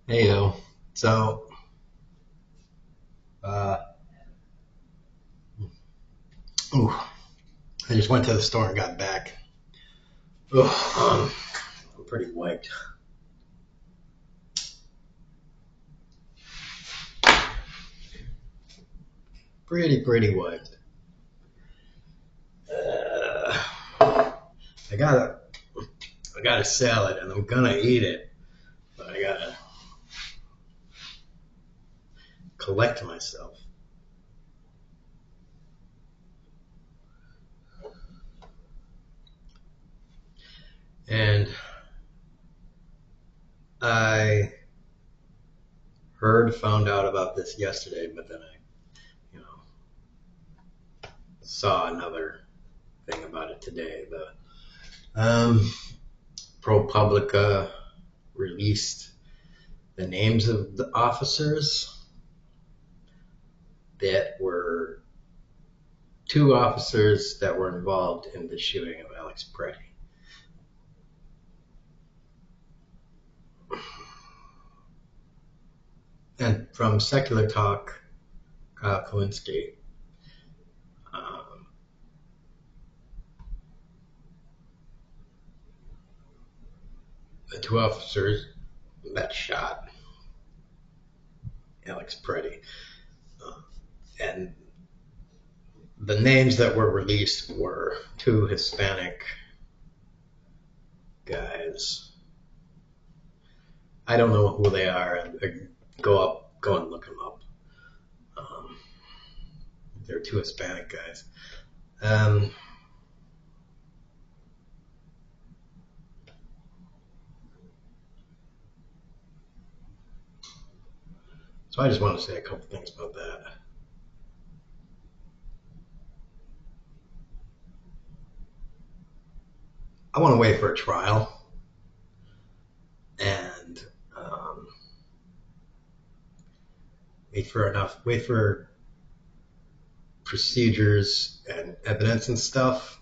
Hey yo. So, uh, ooh, I just went to the store and got back. I'm pretty wiped. Pretty wiped. Uh, I got a, I got a salad and I'm gonna eat it, but I gotta collect myself. And I found out about this yesterday, but then you know, saw another thing about it today. The ProPublica released the names of the officers that were two officers that were involved in the shooting of Alex Preddy. And from Secular Talk, Kyle Kalinske, um, the two officers that shot Alex Preddy. Uh, and the names that were released were two Hispanic guys. I don't know who they are. Go and look them up. Um, they're two Hispanic guys. Um, so I just want to say a couple things about that. I want to wait for a trial, and um, wait for procedures and evidence and stuff,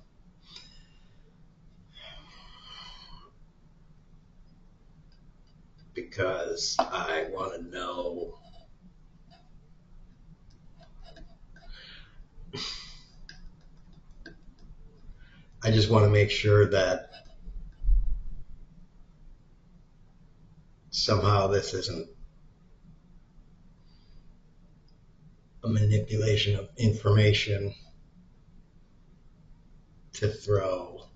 because I want to know. I just want to make sure that somehow this isn't a manipulation of information to throw.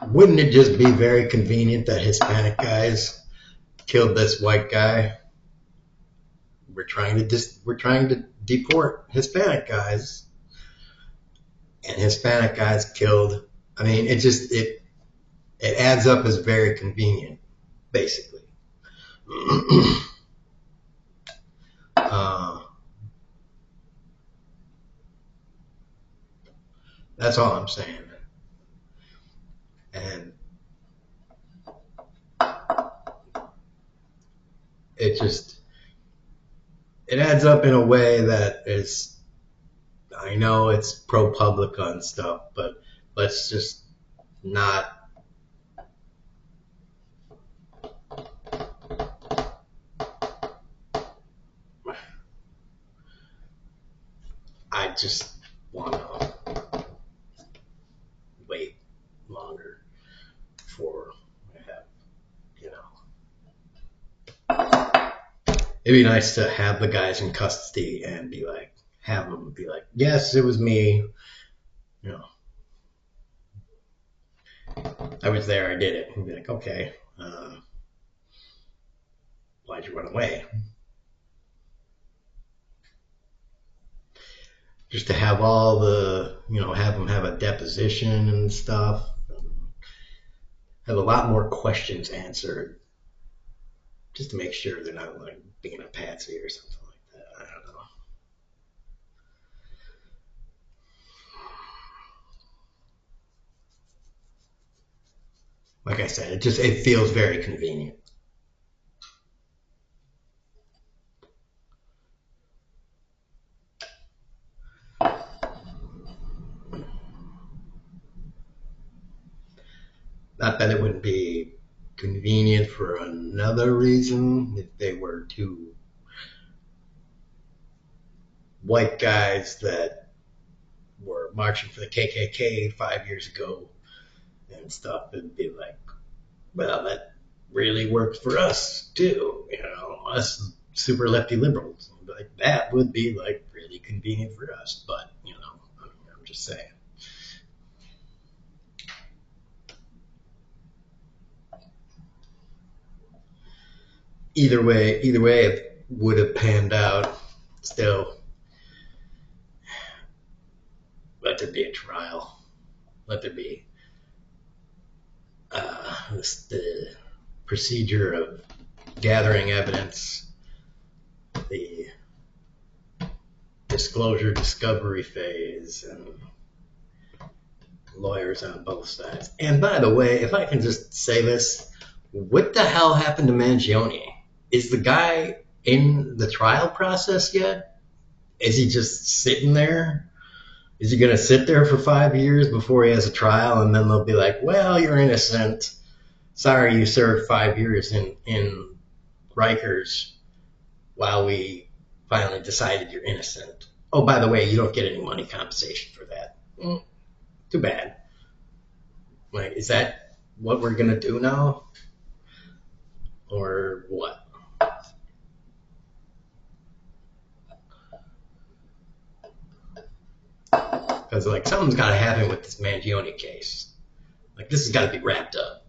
Wouldn't it just be very convenient that Hispanic guys killed this white guy? We're trying to deport Hispanic guys, and Hispanic guys killed. I mean, it adds up as very convenient, basically. uh, that's all I'm saying. And it just it adds up in a way that is, I know it's ProPublica and stuff, but let's just not. I just want to wait longer for, you know, it'd be nice to have the guys in custody and have them be like, yes, it was me. You know, I was there, I did it. And be like, okay, why'd you run away? Just to have all the, have them have a deposition and stuff. Have a lot more questions answered, just to make sure they're not like being a patsy or something like that. I don't know. Like I said, it feels very convenient. Not that it wouldn't be convenient for another reason if they were two white guys that were marching for the KKK 5 years ago and stuff. It'd be like, well, that really works for us too, us super lefty liberals. Like that would be like really convenient for us, but I'm just saying. Either way, it would have panned out. Still, let there be a trial. Let there be the procedure of gathering evidence, the disclosure discovery phase, and lawyers on both sides. And by the way, if I can just say this, what the hell happened to Mangione? Is the guy in the trial process yet? Is he just sitting there? Is he going to sit there for 5 years before he has a trial, and then they'll be like, well, you're innocent. Sorry you served 5 years in Rikers while we finally decided you're innocent. Oh, by the way, you don't get any money compensation for that. Too bad. Like, is that what we're going to do now? Or what? Because, like, something's got to happen with this Mangione case. Like, this has got to be wrapped up.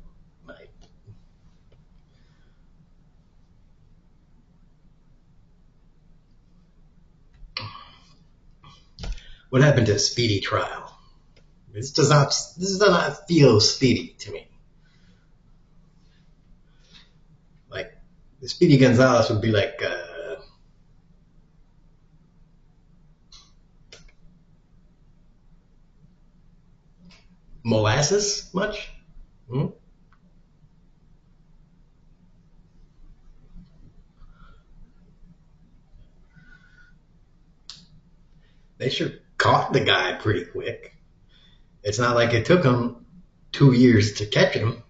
Like, what happened to a speedy trial? This does not feel speedy to me. Like, the Speedy Gonzalez would be like molasses much? Hmm? They sure caught the guy pretty quick. It's not like it took them 2 years to catch him.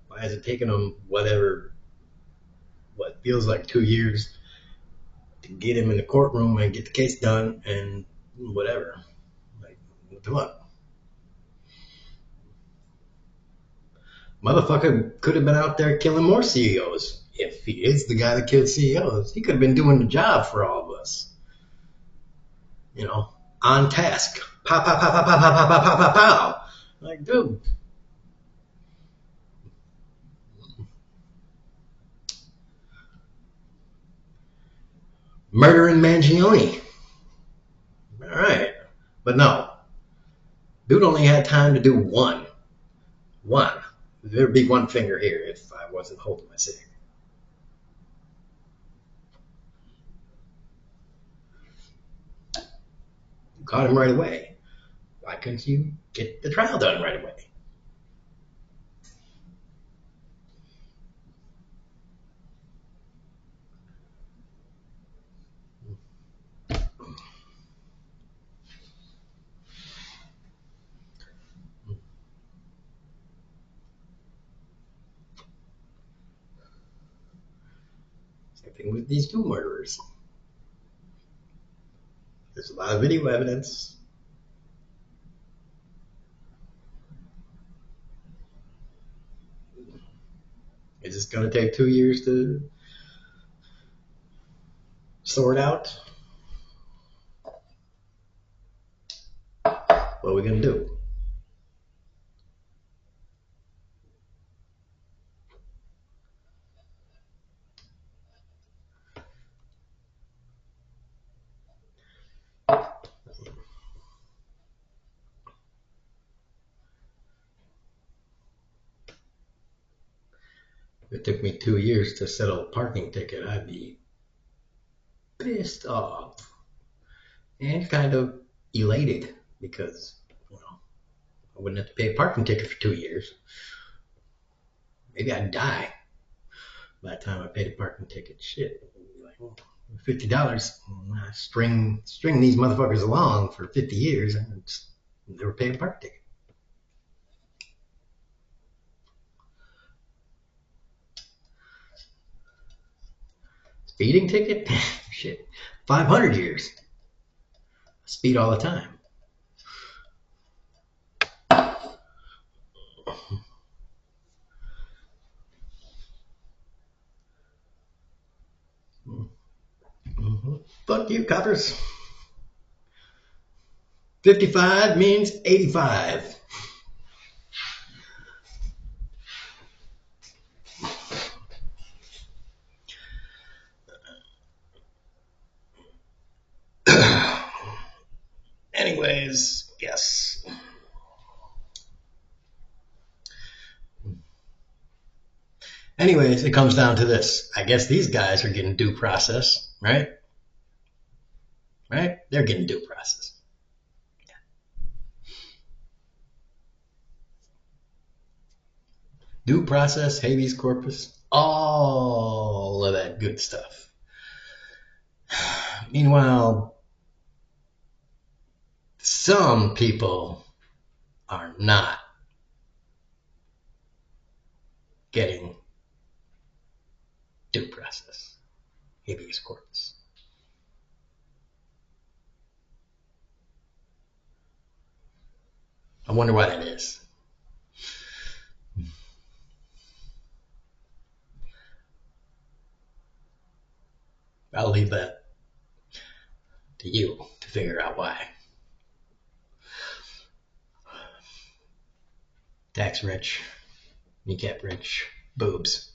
Why is it taking them what feels like 2 years to get him in the courtroom and get the case done and whatever? Like, what? Motherfucker could have been out there killing more CEOs. If he is the guy that killed CEOs, he could have been doing the job for all of us. On task. Pow, pow, pow, pow, pow, pow, pow, pow, pow, pow. Like, dude. Murdering Mangione. All right. But no. Dude only had time to do one. One. There'd be one finger here if I wasn't holding my cig. You caught him right away. Why couldn't you get the trial done right away? Same thing with these two murderers. There's a lot of video evidence. Is this going to take 2 years to sort out? What are we going to do? If it took me 2 years to settle a parking ticket, I'd be pissed off and kind of elated because I wouldn't have to pay a parking ticket for 2 years. Maybe I'd die. By the time I paid a parking ticket, shit, like $50. String these motherfuckers along for 50 years, and just never paid a parking ticket. Speeding ticket? Shit, 500 years. Speed all the time. Mm-hmm. Fuck you, coppers. 55 means 85. Anyways, yes. Anyways, it comes down to this. I guess these guys are getting due process, right? Right? They're getting due process. Due process, habeas corpus, all of that good stuff. Meanwhile, some people are not getting due process, habeas corpus. I wonder why that is. I'll leave that to you to figure out why. Tax rich, kneecap rich, boobs.